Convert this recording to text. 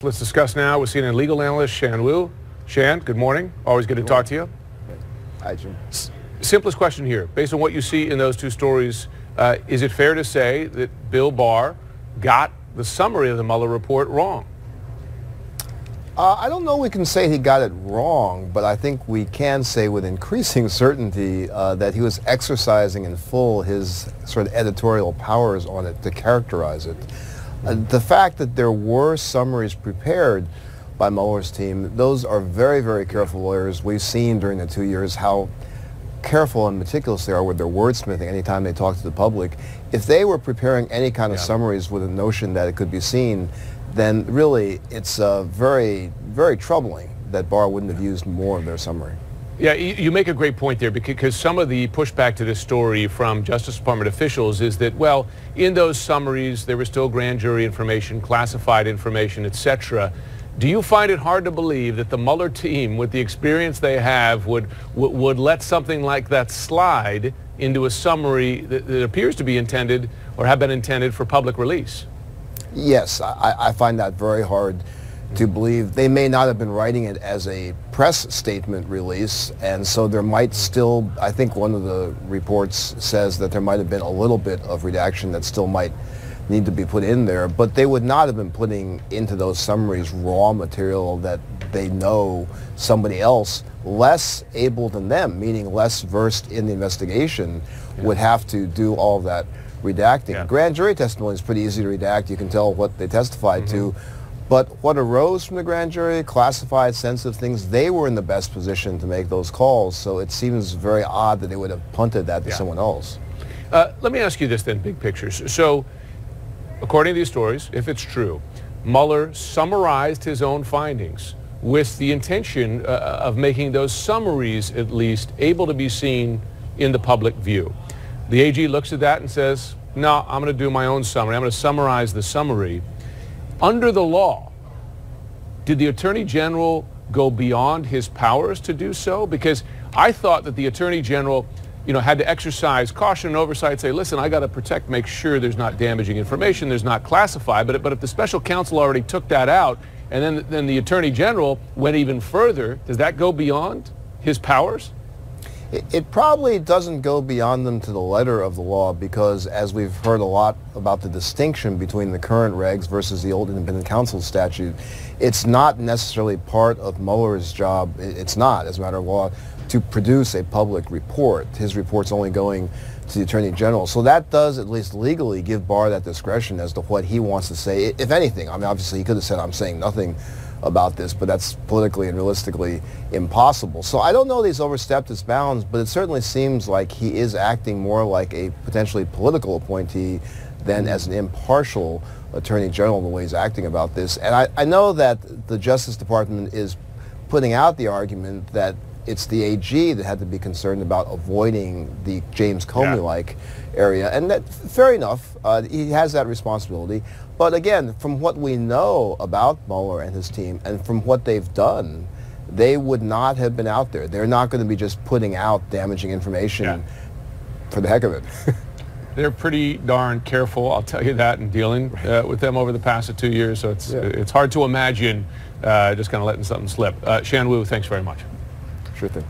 Let's discuss now with CNN legal analyst Shanlon. Shan, good morning. Always good to talk to you. Hi, Jim. Simplest question here. Based on what you see in those two stories, is it fair to say that Bill Barr got the summary of the Mueller report wrong? I don't know we can say he got it wrong, but I think we can say with increasing certainty that he was exercising in full his sort of editorial powers on it to characterize it. The fact that there were summaries prepared by Mueller's team, those are very, very careful lawyers. We've seen during the 2 years how careful and meticulous they are with their wordsmithing anytime they talk to the public. If they were preparing any kind of summaries with a notion that it could be seen, then really it's very, very troubling that Barr wouldn't have used more of their summary. Yeah, you make a great point there, because some of the pushback to this story from Justice Department officials is that, well, in those summaries there was still grand jury information, classified information, etc. Do you find it hard to believe that the Mueller team, with the experience they have, would let something like that slide into a summary that appears to be intended or have been intended for public release? Yes, I find that very hard to believe. They may not have been writing it as a press statement release, and so there might still, I think one of the reports says that there might have been a little bit of redaction that still might need to be put in there, but they would not have been putting into those summaries raw material that they know somebody else less able than them, meaning less versed in the investigation, would have to do all that redacting. Grand jury testimony is pretty easy to redact. You can tell what they testified to. But what arose from the grand jury, classified, sensitive things, they were in the best position to make those calls. So it seems very odd that they would have punted that to someone else. Let me ask you this then, big picture. So according to these stories, if it's true, Mueller summarized his own findings with the intention of making those summaries at least able to be seen in the public view. The AG looks at that and says, no, I'm going to do my own summary. I'm going to summarize the summary. Under the law, did the Attorney General go beyond his powers to do so? Because I thought that the Attorney General, had to exercise caution and oversight, say, listen, I got to protect, make sure there's not damaging information, there's not classified. But if the special counsel already took that out, and then the Attorney General went even further, does that go beyond his powers? It probably doesn't go beyond them to the letter of the law, because as we've heard a lot about the distinction between the current regs versus the old independent counsel statute, it's not necessarily part of Mueller's job, it's not, as a matter of law, to produce a public report. His report's only going to the Attorney General. So that does, at least legally, give Barr that discretion as to what he wants to say, if anything. I mean, obviously he could have said, I'm saying nothing about this, but that's politically and realistically impossible. So I don't know that he's overstepped his bounds, but it certainly seems like he is acting more like a potentially political appointee than as an impartial Attorney General, the way he's acting about this. And I know that the Justice Department is putting out the argument that it's the AG that had to be concerned about avoiding the James Comey-like area. And that, fair enough, he has that responsibility. But again, from what we know about Mueller and his team, and from what they've done, they would not have been out there. They're not going to be just putting out damaging information for the heck of it. They're pretty darn careful, I'll tell you that, in dealing with them over the past 2 years. So it's hard to imagine just kind of letting something slip. Shan Wu, thanks very much. Sure thing.